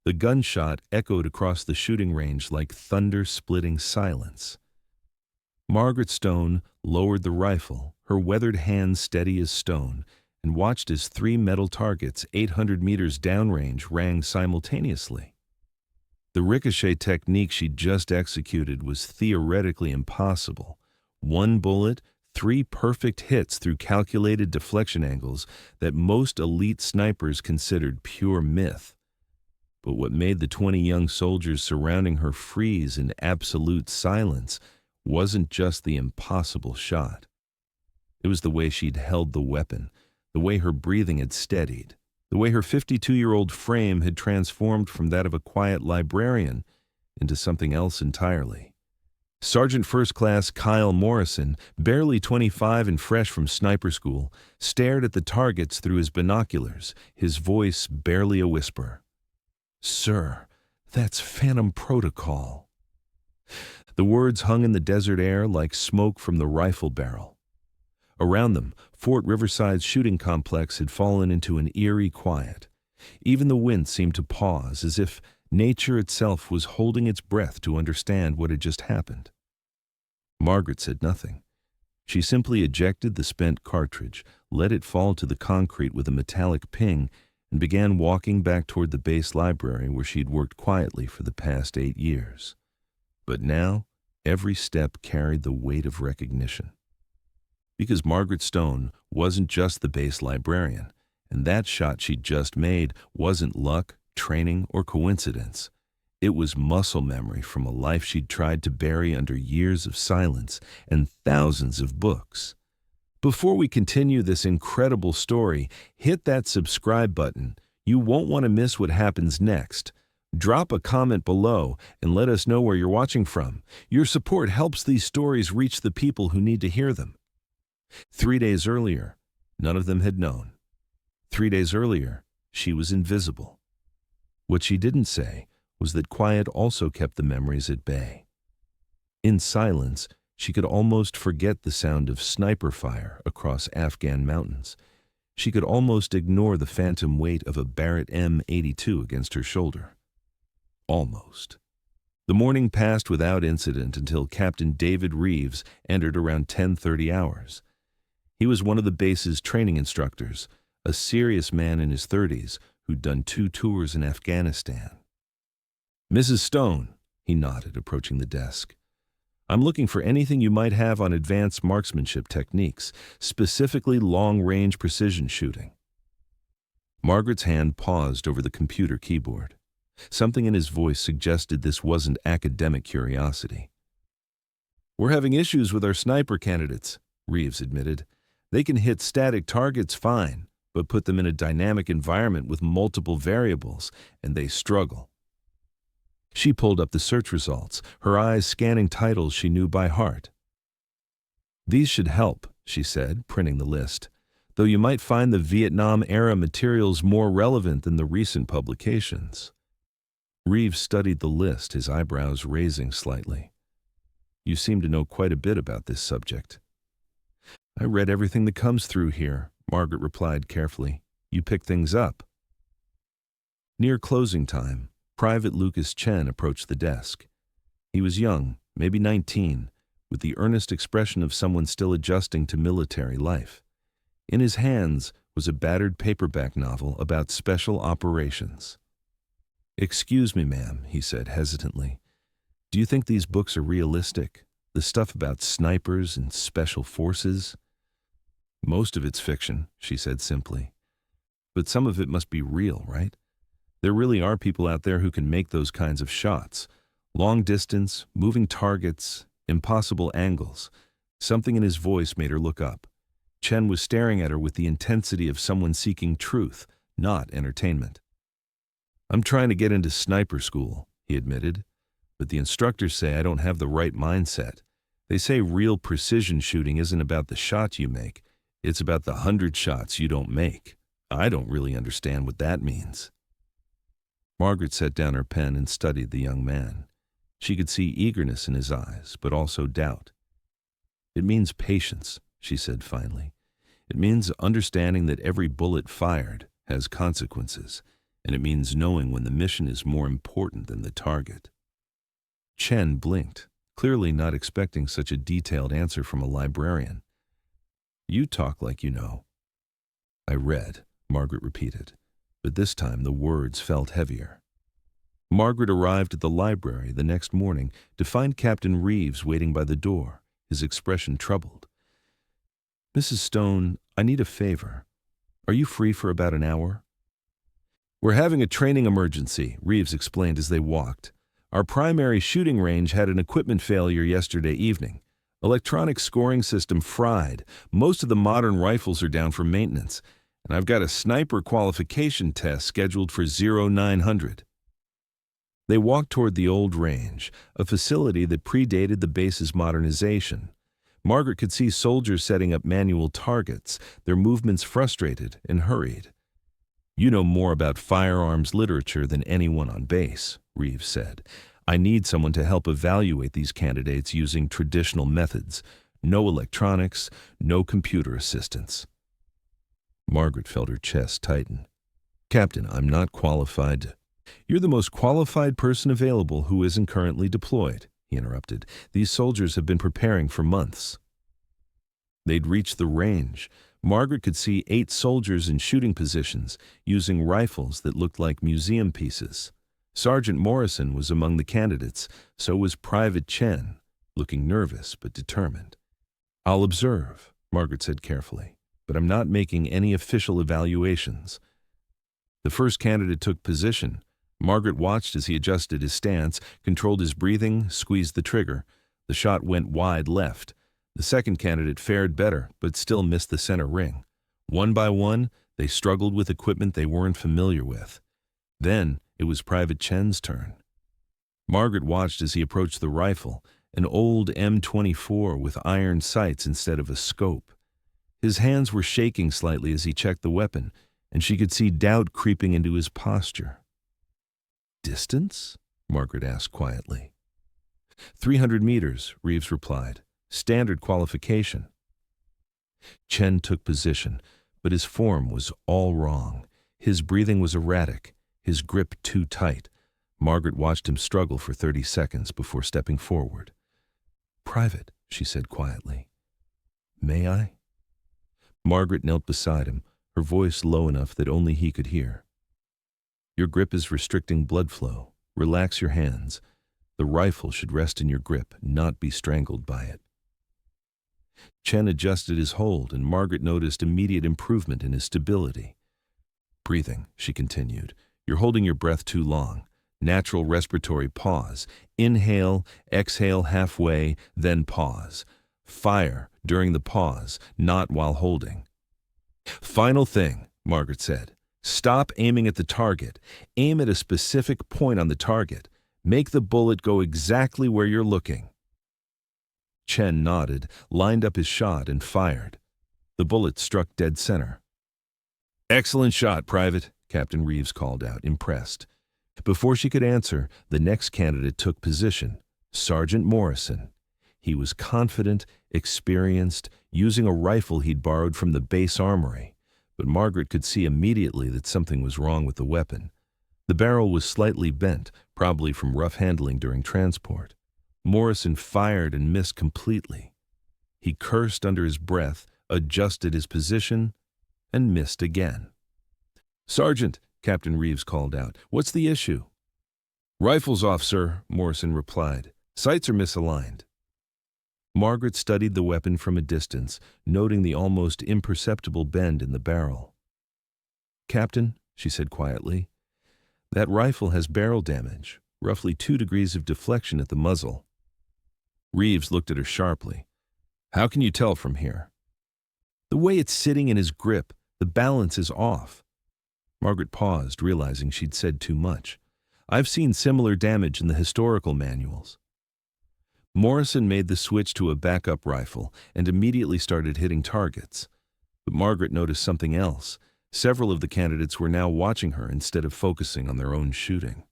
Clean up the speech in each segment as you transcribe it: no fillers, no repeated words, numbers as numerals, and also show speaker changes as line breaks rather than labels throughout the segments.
The gunshot echoed across the shooting range like thunder-splitting silence. Margaret Stone lowered the rifle, her weathered hands steady as stone, and watched as three metal targets 800 meters downrange rang simultaneously. The ricochet technique she'd just executed was theoretically impossible. One bullet, three perfect hits through calculated deflection angles that most elite snipers considered pure myth. But what made the 20 young soldiers surrounding her freeze in absolute silence wasn't just the impossible shot. It was the way she'd held the weapon, the way her breathing had steadied, the way her 52-year-old frame had transformed from that of a quiet librarian into something else entirely. Sergeant First Class Kyle Morrison, barely 25 and fresh from sniper school, stared at the targets through his binoculars, his voice barely a whisper. "Sir, that's Phantom Protocol." The words hung in the desert air like smoke from the rifle barrel. Around them, Fort Riverside's shooting complex had fallen into an eerie quiet. Even the wind seemed to pause, as if nature itself was holding its breath to understand what had just happened. Margaret said nothing. She simply ejected the spent cartridge, let it fall to the concrete with a metallic ping, and began walking back toward the base library where she'd worked quietly for the past 8 years. But now, every step carried the weight of recognition. Because Margaret Stone wasn't just the base librarian, and that shot she'd just made wasn't luck, training, or coincidence. It was muscle memory from a life she'd tried to bury under years of silence and thousands of books. Before we continue this incredible story, hit that subscribe button. You won't want to miss what happens next. Drop a comment below and let us know where you're watching from. Your support helps these stories reach the people who need to hear them. 3 days earlier, none of them had known. 3 days earlier, she was invisible. What she didn't say was that quiet also kept the memories at bay. In silence, she could almost forget the sound of sniper fire across Afghan mountains. She could almost ignore the phantom weight of a Barrett M82 against her shoulder. Almost. The morning passed without incident until Captain David Reeves entered around 10:30 hours. He was one of the base's training instructors, a serious man in his 30s who'd done 2 tours in Afghanistan. "Mrs. Stone," he nodded, approaching the desk. "I'm looking for anything you might have on advanced marksmanship techniques, specifically long-range precision shooting." Margaret's hand paused over the computer keyboard. Something in his voice suggested this wasn't academic curiosity. "We're having issues with our sniper candidates," Reeves admitted. "They can hit static targets fine, but put them in a dynamic environment with multiple variables, and they struggle." She pulled up the search results, her eyes scanning titles she knew by heart. "These should help," she said, printing the list, "though you might find the Vietnam-era materials more relevant than the recent publications." Reeves studied the list, his eyebrows raising slightly. "You seem to know quite a bit about this subject." "I read everything that comes through here," Margaret replied carefully. "You pick things up." Near closing time, Private Lucas Chen approached the desk. He was young, maybe 19, with the earnest expression of someone still adjusting to military life. In his hands was a battered paperback novel about special operations. "Excuse me, ma'am," he said hesitantly. "Do you think these books are realistic? The stuff about snipers and special forces?" "Most of it's fiction," she said simply. "But some of it must be real, right? There really are people out there who can make those kinds of shots. Long distance, moving targets, impossible angles." Something in his voice made her look up. Chen was staring at her with the intensity of someone seeking truth, not entertainment. "I'm trying to get into sniper school," he admitted, "but the instructors say I don't have the right mindset. They say real precision shooting isn't about the shot you make, it's about the 100 shots you don't make. I don't really understand what that means." Margaret set down her pen and studied the young man. She could see eagerness in his eyes, but also doubt. "It means patience," she said finally. "It means understanding that every bullet fired has consequences, and it means knowing when the mission is more important than the target. Chen blinked, clearly not expecting such a detailed answer from a librarian. You talk like you know. I read, Margaret repeated, but this time the words felt heavier. Margaret arrived at the library the next morning to find Captain Reeves waiting by the door, his expression troubled. Mrs. Stone, I need a favor. Are you free for about an hour? We're having a training emergency, Reeves explained as they walked. Our primary shooting range had an equipment failure yesterday evening. Electronic scoring system fried. Most of the modern rifles are down for maintenance, and I've got a sniper qualification test scheduled for 0900. They walked toward the old range, a facility that predated the base's modernization. Margaret could see soldiers setting up manual targets, their movements frustrated and hurried. You know more about firearms literature than anyone on base, Reeves said. I need someone to help evaluate these candidates using traditional methods. No electronics, no computer assistance. Margaret felt her chest tighten. Captain, I'm not qualified. You're the most qualified person available who isn't currently deployed, he interrupted. These soldiers have been preparing for months. They'd reached the range. Margaret could see 8 soldiers in shooting positions, using rifles that looked like museum pieces. Sergeant Morrison was among the candidates, so was Private Chen, looking nervous but determined. I'll observe, Margaret said carefully, but I'm not making any official evaluations. The first candidate took position. Margaret watched as he adjusted his stance, controlled his breathing, squeezed the trigger. The shot went wide left. The second candidate fared better, but still missed the center ring. One by one, they struggled with equipment they weren't familiar with. Then it was Private Chen's turn. Margaret watched as he approached the rifle, an old M24 with iron sights instead of a scope. His hands were shaking slightly as he checked the weapon, and she could see doubt creeping into his posture. Distance? Margaret asked quietly. 300 meters, Reeves replied. Standard qualification. Chen took position, but his form was all wrong. His breathing was erratic, his grip too tight. Margaret watched him struggle for 30 seconds before stepping forward. Private, she said quietly. May I? Margaret knelt beside him, her voice low enough that only he could hear. Your grip is restricting blood flow. Relax your hands. The rifle should rest in your grip, not be strangled by it. Chen adjusted his hold, and Margaret noticed immediate improvement in his stability. Breathing, she continued. You're holding your breath too long. Natural respiratory pause. Inhale, exhale halfway, then pause. Fire during the pause, not while holding. Final thing, Margaret said. Stop aiming at the target. Aim at a specific point on the target. Make the bullet go exactly where you're looking. Chen nodded, lined up his shot, and fired. The bullet struck dead center. Excellent shot, Private, Captain Reeves called out, impressed. Before she could answer, the next candidate took position, Sergeant Morrison. He was confident, experienced, using a rifle he'd borrowed from the base armory, but Margaret could see immediately that something was wrong with the weapon. The barrel was slightly bent, probably from rough handling during transport. Morrison fired and missed completely. He cursed under his breath, adjusted his position, and missed again. Sergeant, Captain Reeves called out, what's the issue? Rifle's off, sir, Morrison replied. Sights are misaligned. Margaret studied the weapon from a distance, noting the almost imperceptible bend in the barrel. Captain, she said quietly, that rifle has barrel damage, roughly 2 degrees of deflection at the muzzle. Reeves looked at her sharply. How can you tell from here? The way it's sitting in his grip, the balance is off. Margaret paused, realizing she'd said too much. I've seen similar damage in the historical manuals. Morrison made the switch to a backup rifle and immediately started hitting targets. But Margaret noticed something else. Several of the candidates were now watching her instead of focusing on their own shooting.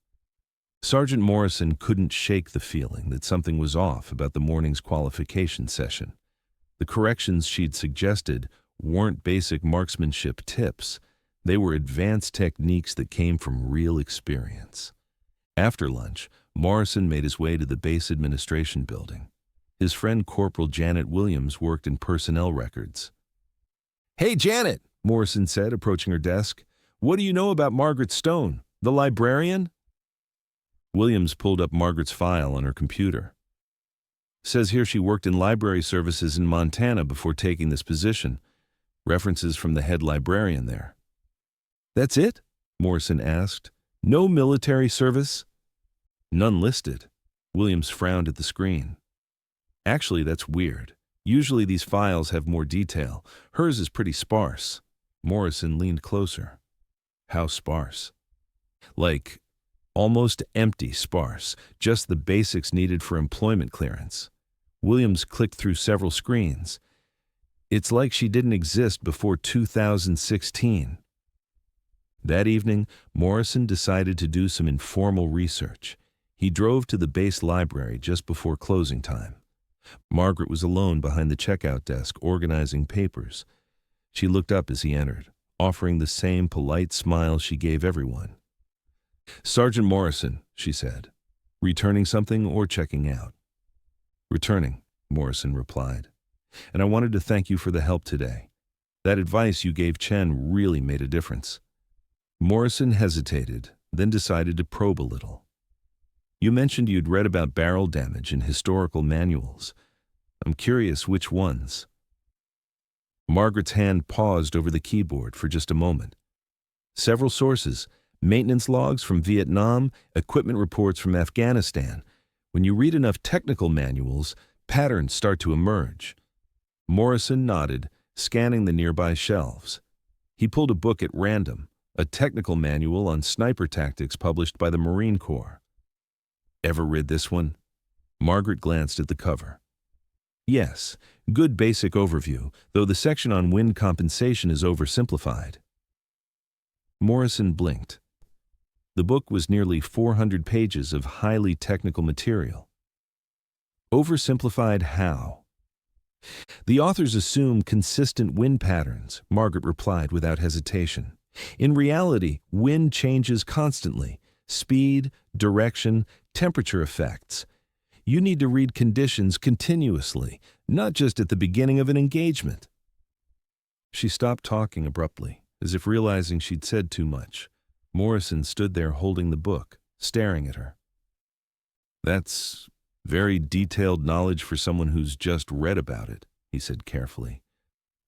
Sergeant Morrison couldn't shake the feeling that something was off about the morning's qualification session. The corrections she'd suggested weren't basic marksmanship tips. They were advanced techniques that came from real experience. After lunch, Morrison made his way to the base administration building. His friend Corporal Janet Williams worked in personnel records. "Hey, Janet," Morrison said, approaching her desk. "What do you know about Margaret Stone, the librarian?" Williams pulled up Margaret's file on her computer. "Says here she worked in library services in Montana before taking this position. References from the head librarian there." "That's it?" Morrison asked. "No military service?" "None listed." Williams frowned at the screen. "Actually, that's weird. Usually these files have more detail. Hers is pretty sparse." Morrison leaned closer. "How sparse?" "Like, almost empty sparse, just the basics needed for employment clearance." Williams clicked through several screens. "It's like she didn't exist before 2016. That evening, Morrison decided to do some informal research. He drove to the base library just before closing time. Margaret was alone behind the checkout desk organizing papers. She looked up as he entered, offering the same polite smile she gave everyone. "Sergeant Morrison," she said. "Returning something or checking out?" "Returning," Morrison replied. "And I wanted to thank you for the help today. That advice you gave Chen really made a difference." Morrison hesitated, then decided to probe a little. "You mentioned you'd read about barrel damage in historical manuals. I'm curious which ones." Margaret's hand paused over the keyboard for just a moment. "Several sources, maintenance logs from Vietnam, equipment reports from Afghanistan. When you read enough technical manuals, patterns start to emerge." Morrison nodded, scanning the nearby shelves. He pulled a book at random, a technical manual on sniper tactics published by the Marine Corps. "Ever read this one?" Margaret glanced at the cover. "Yes, good basic overview, though the section on wind compensation is oversimplified." Morrison blinked. The book was nearly 400 pages of highly technical material. "Oversimplified how?" "The authors assume consistent wind patterns," Margaret replied without hesitation. "In reality, wind changes constantly. Speed, direction, temperature effects. You need to read conditions continuously, not just at the beginning of an engagement." She stopped talking abruptly, as if realizing she'd said too much. Morrison stood there holding the book, staring at her. "That's very detailed knowledge for someone who's just read about it," he said carefully.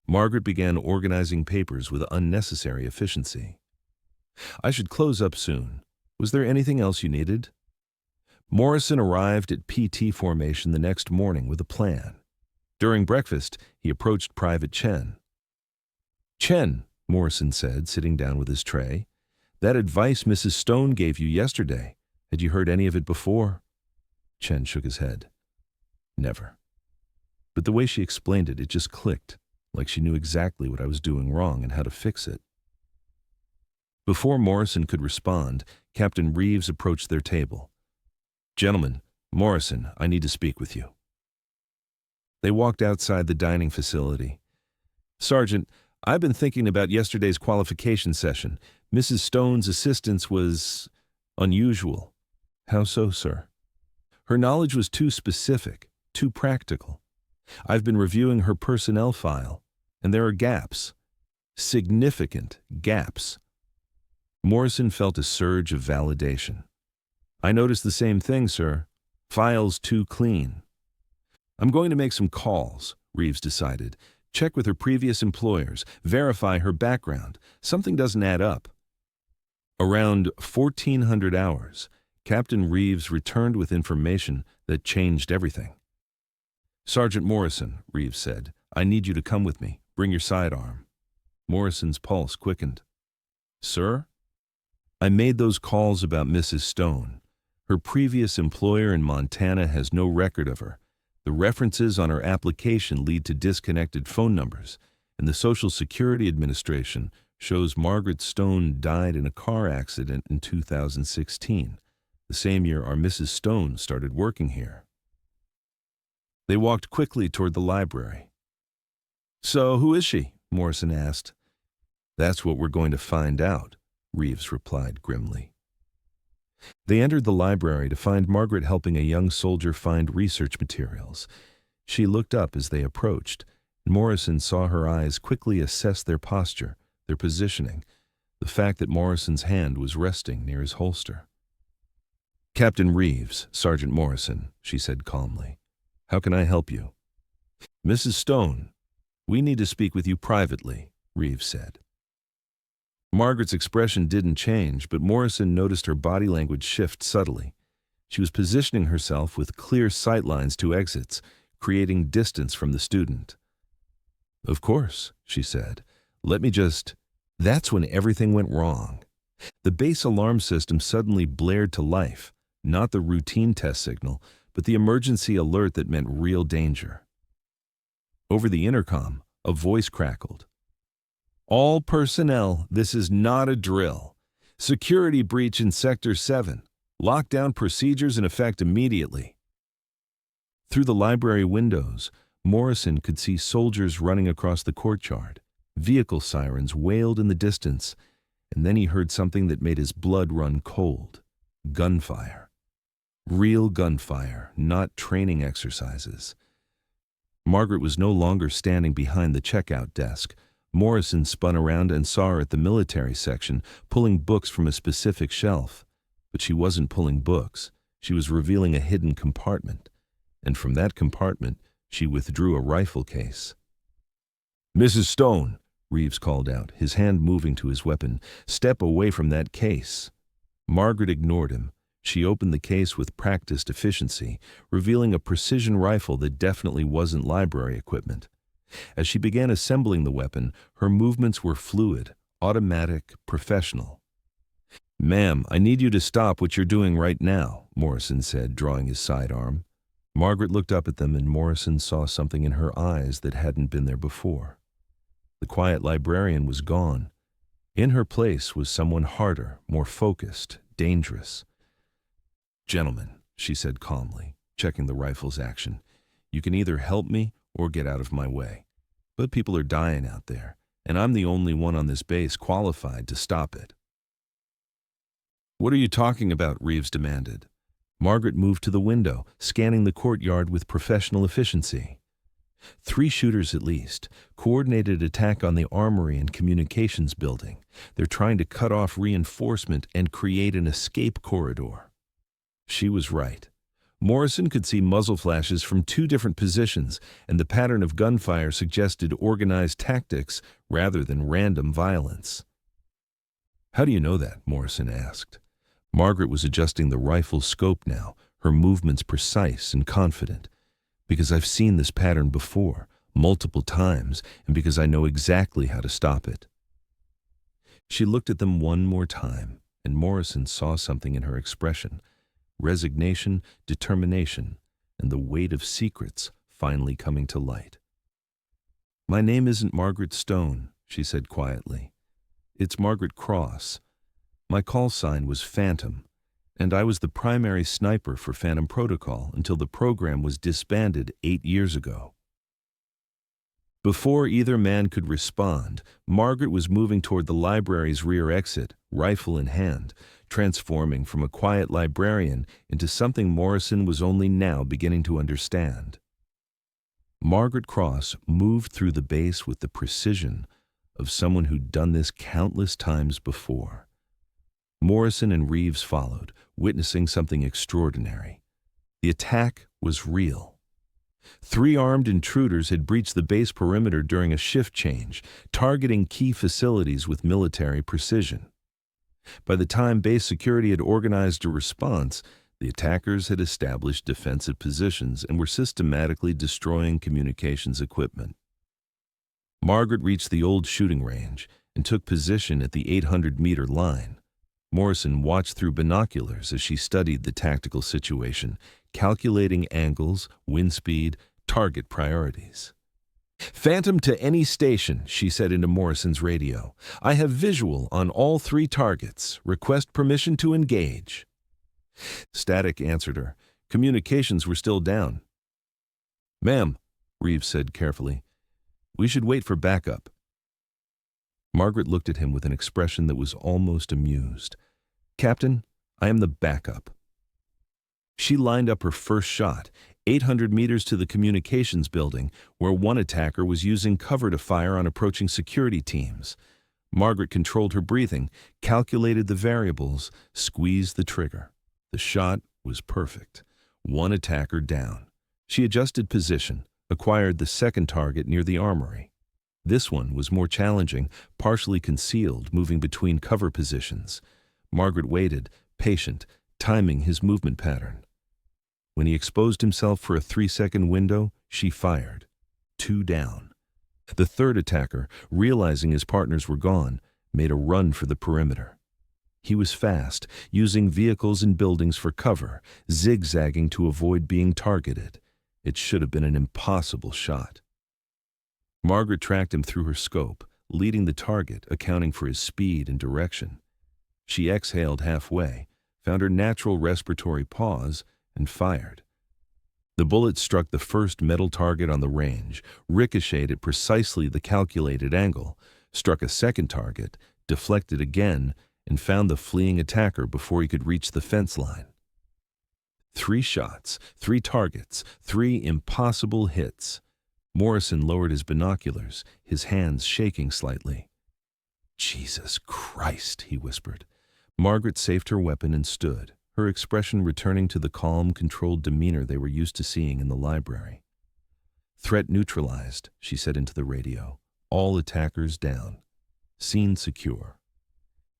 Margaret began organizing papers with unnecessary efficiency. "I should close up soon. Was there anything else you needed?" Morrison arrived at PT formation the next morning with a plan. During breakfast, he approached Private Chen. "Chen," Morrison said, sitting down with his tray, "that advice Mrs. Stone gave you yesterday, had you heard any of it before?" Chen shook his head. "Never. But the way she explained it, it just clicked, like she knew exactly what I was doing wrong and how to fix it." Before Morrison could respond, Captain Reeves approached their table. "Gentlemen, Morrison, I need to speak with you." They walked outside the dining facility. "Sergeant, I've been thinking about yesterday's qualification session. Mrs. Stone's assistance was unusual." "How so, sir?" "Her knowledge was too specific, too practical. I've been reviewing her personnel file, and there are gaps. Significant gaps." Morrison felt a surge of validation. "I noticed the same thing, sir. Files too clean." "I'm going to make some calls," Reeves decided. "Check with her previous employers, verify her background. Something doesn't add up." Around 1400 hours, Captain Reeves returned with information that changed everything. "Sergeant Morrison," Reeves said, "I need you to come with me. Bring your sidearm." Morrison's pulse quickened. "Sir?" "I made those calls about Mrs. Stone. Her previous employer in Montana has no record of her. The references on her application lead to disconnected phone numbers, and the Social Security Administration shows Margaret Stone died in a car accident in 2016, the same year our Mrs. Stone started working here." They walked quickly toward the library. "So who is she?" Morrison asked. That's what we're going to find out, Reeves replied grimly. They entered the library to find Margaret helping a young soldier find research materials. She looked up as they approached, and Morrison saw her eyes quickly assess their posture, their positioning, the fact that Morrison's hand was resting near his holster. "Captain Reeves, Sergeant Morrison," she said calmly. "How can I help you?" "Mrs. Stone, we need to speak with you privately," Reeves said. Margaret's expression didn't change, but Morrison noticed her body language shift subtly. She was positioning herself with clear sightlines to exits, creating distance from the student. "Of course," she said. That's when everything went wrong. The base alarm system suddenly blared to life, not the routine test signal, but the emergency alert that meant real danger. Over the intercom, a voice crackled. "All personnel, this is not a drill. Security breach in Sector 7. Lockdown procedures in effect immediately." Through the library windows, Morrison could see soldiers running across the courtyard. Vehicle sirens wailed in the distance, and then he heard something that made his blood run cold. Gunfire. Real gunfire, not training exercises. Margaret was no longer standing behind the checkout desk. Morrison spun around and saw her at the military section, pulling books from a specific shelf. But she wasn't pulling books. She was revealing a hidden compartment. And from that compartment, she withdrew a rifle case. "Mrs. Stone," Reeves called out, his hand moving to his weapon, "step away from that case." Margaret ignored him. She opened the case with practiced efficiency, revealing a precision rifle that definitely wasn't library equipment. As she began assembling the weapon, her movements were fluid, automatic, professional. "Ma'am, I need you to stop what you're doing right now," Morrison said, drawing his sidearm. Margaret looked up at them, and Morrison saw something in her eyes that hadn't been there before. The quiet librarian was gone. In her place was someone harder, more focused, dangerous. "Gentlemen," she said calmly, checking the rifle's action, "you can either help me or get out of my way. But people are dying out there, and I'm the only one on this base qualified to stop it." "What are you talking about?" Reeves demanded. Margaret moved to the window, scanning the courtyard with professional efficiency. 3 shooters at least, coordinated attack on the armory and communications building. They're trying to cut off reinforcement and create an escape corridor. She was right. Morrison could see muzzle flashes from 2 different positions, and the pattern of gunfire suggested organized tactics rather than random violence. "How do you know that?" Morrison asked. Margaret was adjusting the rifle's scope now, her movements precise and confident. "Because I've seen this pattern before, multiple times, and because I know exactly how to stop it." She looked at them one more time, and Morrison saw something in her expression: resignation, determination, and the weight of secrets finally coming to light. "My name isn't Margaret Stone," she said quietly. "It's Margaret Cross. My call sign was Phantom, and I was the primary sniper for Phantom Protocol until the program was disbanded 8 years ago." Before either man could respond, Margaret was moving toward the library's rear exit, rifle in hand, transforming from a quiet librarian into something Morrison was only now beginning to understand. Margaret Cross moved through the base with the precision of someone who'd done this countless times before. Morrison and Reeves followed, witnessing something extraordinary. The attack was real. 3 armed intruders had breached the base perimeter during a shift change, targeting key facilities with military precision. By the time base security had organized a response, the attackers had established defensive positions and were systematically destroying communications equipment. Margaret reached the old shooting range and took position at the 800-meter line. Morrison watched through binoculars as she studied the tactical situation, calculating angles, wind speed, target priorities. "Phantom to any station," she said into Morrison's radio. "I have visual on all 3 targets. Request permission to engage." Static answered her. Communications were still down. "Ma'am," Reeves said carefully, "we should wait for backup." Margaret looked at him with an expression that was almost amused. "Captain, I am the backup." She lined up her first shot, 800 meters to the communications building, where one attacker was using cover to fire on approaching security teams. Margaret controlled her breathing, calculated the variables, squeezed the trigger. The shot was perfect. One attacker down. She adjusted position, acquired the second target near the armory. This one was more challenging, partially concealed, moving between cover positions. Margaret waited, patient, timing his movement pattern. When he exposed himself for a 3-second window, she fired. 2 down. The third attacker, realizing his partners were gone, made a run for the perimeter. He was fast, using vehicles and buildings for cover, zigzagging to avoid being targeted. It should have been an impossible shot. Margaret tracked him through her scope, leading the target, accounting for his speed and direction. She exhaled halfway, found her natural respiratory pause, and fired. The bullet struck the first metal target on the range, ricocheted at precisely the calculated angle, struck a second target, deflected again, and found the fleeing attacker before he could reach the fence line. 3 shots, 3 targets, 3 impossible hits. Morrison lowered his binoculars, his hands shaking slightly. "Jesus Christ," he whispered. Margaret saved her weapon and stood, her expression returning to the calm, controlled demeanor they were used to seeing in the library. "Threat neutralized," she said into the radio. "All attackers down. Scene secure."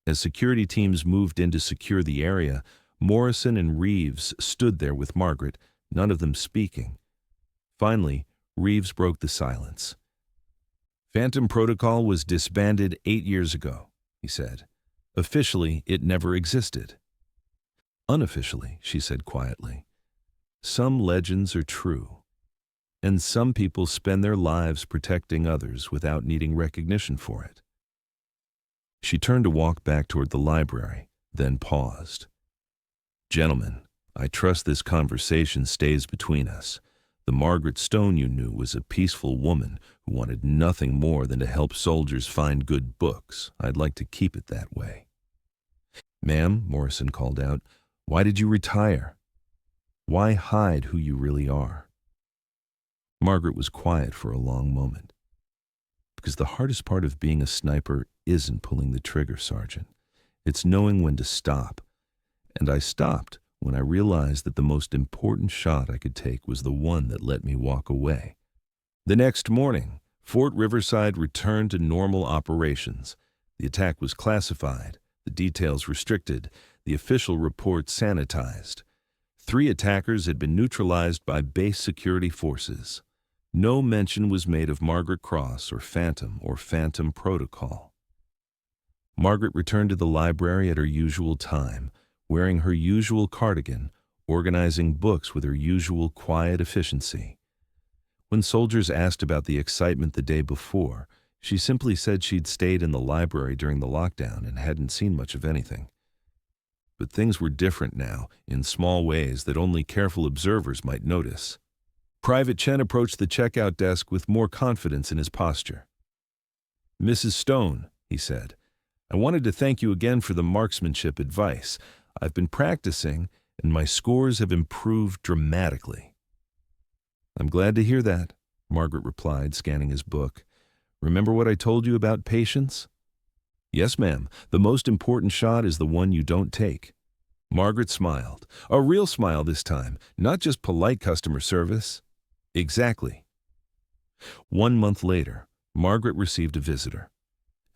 As security teams moved in to secure the area, Morrison and Reeves stood there with Margaret, none of them speaking. Finally, Reeves broke the silence. "Phantom Protocol was disbanded 8 years ago," he said. "Officially, it never existed." "Unofficially," she said quietly, "some legends are true, and some people spend their lives protecting others without needing recognition for it." She turned to walk back toward the library, then paused. "Gentlemen, I trust this conversation stays between us. The Margaret Stone you knew was a peaceful woman who wanted nothing more than to help soldiers find good books. I'd like to keep it that way." "Ma'am," Morrison called out, "why did you retire? Why hide who you really are?" Margaret was quiet for a long moment. "Because the hardest part of being a sniper isn't pulling the trigger, Sergeant. It's knowing when to stop. And I stopped when I realized that the most important shot I could take was the one that let me walk away." The next morning, Fort Riverside returned to normal operations. The attack was classified, the details restricted, the official report sanitized. 3 attackers had been neutralized by base security forces. No mention was made of Margaret Cross or Phantom Protocol. Margaret returned to the library at her usual time, wearing her usual cardigan, organizing books with her usual quiet efficiency. When soldiers asked about the excitement the day before, she simply said she'd stayed in the library during the lockdown and hadn't seen much of anything. But things were different now, in small ways that only careful observers might notice. Private Chen approached the checkout desk with more confidence in his posture. "Mrs. Stone," he said, "I wanted to thank you again for the marksmanship advice. I've been practicing, and my scores have improved dramatically." "I'm glad to hear that," Margaret replied, scanning his book. "Remember what I told you about patience?" "Yes, ma'am. The most important shot is the one you don't take." Margaret smiled. A real smile this time, not just polite customer service. "Exactly." 1 month later, Margaret received a visitor.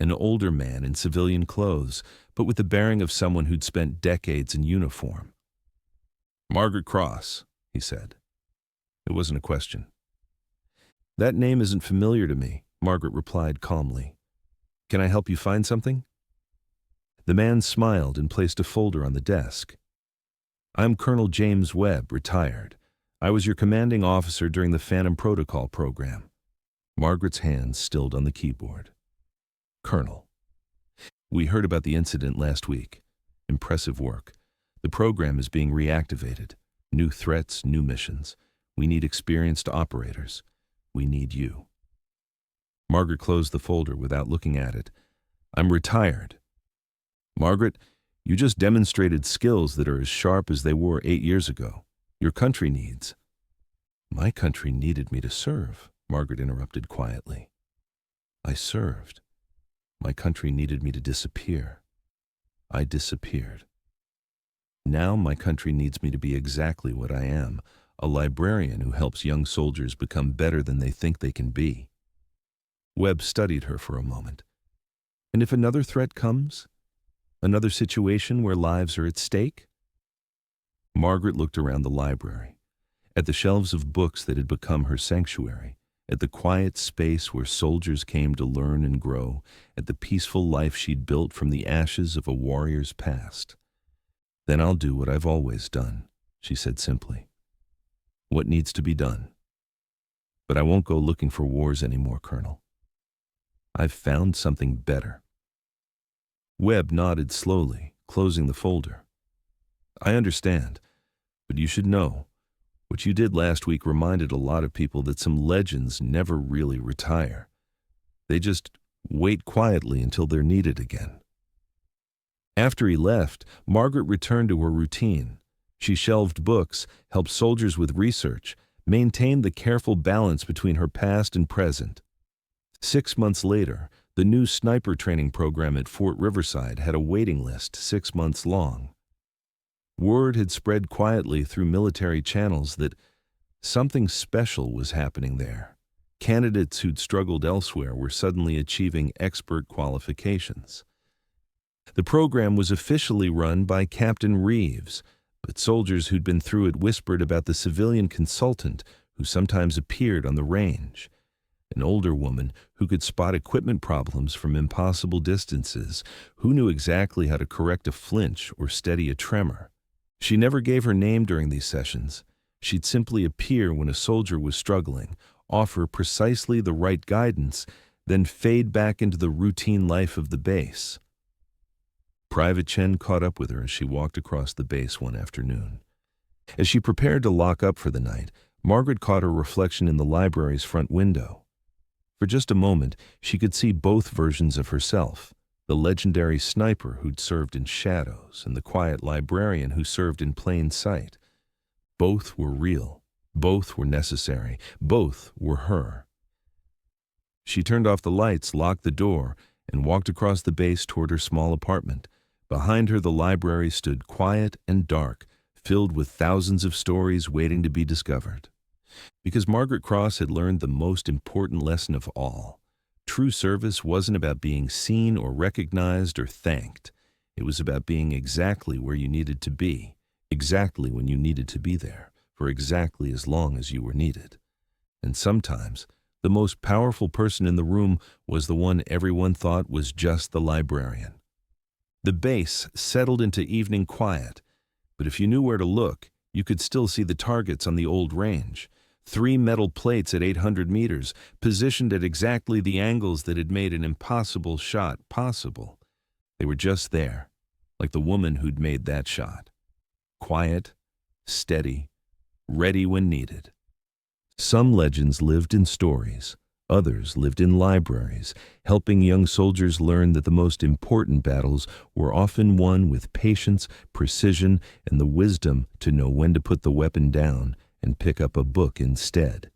An older man in civilian clothes, but with the bearing of someone who'd spent decades in uniform. "Margaret Cross," he said. It wasn't a question. "That name isn't familiar to me," Margaret replied calmly. "Can I help you find something?" The man smiled and placed a folder on the desk. "I'm Colonel James Webb, retired. I was your commanding officer during the Phantom Protocol program." Margaret's hands stilled on the keyboard. "Colonel, we heard about the incident last week. Impressive work. The program is being reactivated. New threats, new missions. We need experienced operators. We need you." Margaret closed the folder without looking at it. I'm retired. Margaret, you just demonstrated skills that are as sharp as they were 8 years ago. Your country needs. My country needed me to serve, Margaret interrupted quietly. I served. My country needed me to disappear. I disappeared. Now my country needs me to be exactly what I am, a librarian who helps young soldiers become better than they think they can be. Webb studied her for a moment. And if another threat comes? Another situation where lives are at stake? Margaret looked around the library, at the shelves of books that had become her sanctuary, at the quiet space where soldiers came to learn and grow, at the peaceful life she'd built from the ashes of a warrior's past. Then I'll do what I've always done, she said simply. What needs to be done? But I won't go looking for wars anymore, Colonel. I've found something better. Webb nodded slowly, closing the folder. I understand, but you should know, what you did last week reminded a lot of people that some legends never really retire. They just wait quietly until they're needed again. After he left, Margaret returned to her routine. She shelved books, helped soldiers with research, maintained the careful balance between her past and present. 6 months later, the new sniper training program at Fort Riverside had a waiting list 6 months long. Word had spread quietly through military channels that something special was happening there. Candidates who'd struggled elsewhere were suddenly achieving expert qualifications. The program was officially run by Captain Reeves, but soldiers who'd been through it whispered about the civilian consultant who sometimes appeared on the range. An older woman who could spot equipment problems from impossible distances, who knew exactly how to correct a flinch or steady a tremor. She never gave her name during these sessions. She'd simply appear when a soldier was struggling, offer precisely the right guidance, then fade back into the routine life of the base. Private Chen caught up with her as she walked across the base one afternoon. As she prepared to lock up for the night, Margaret caught her reflection in the library's front window. For just a moment, she could see both versions of herself, the legendary sniper who'd served in shadows and the quiet librarian who served in plain sight. Both were real. Both were necessary. Both were her. She turned off the lights, locked the door, and walked across the base toward her small apartment. Behind her, the library stood quiet and dark, filled with thousands of stories waiting to be discovered. Because Margaret Cross had learned the most important lesson of all. True service wasn't about being seen or recognized or thanked. It was about being exactly where you needed to be, exactly when you needed to be there, for exactly as long as you were needed. And sometimes, the most powerful person in the room was the one everyone thought was just the librarian. The base settled into evening quiet, but if you knew where to look, you could still see the targets on the old range. 3 metal plates at 800 meters, positioned at exactly the angles that had made an impossible shot possible. They were just there, like the woman who'd made that shot. Quiet, steady, ready when needed. Some legends lived in stories. Others lived in libraries, helping young soldiers learn that the most important battles were often won with patience, precision, and the wisdom to know when to put the weapon down and pick up a book instead.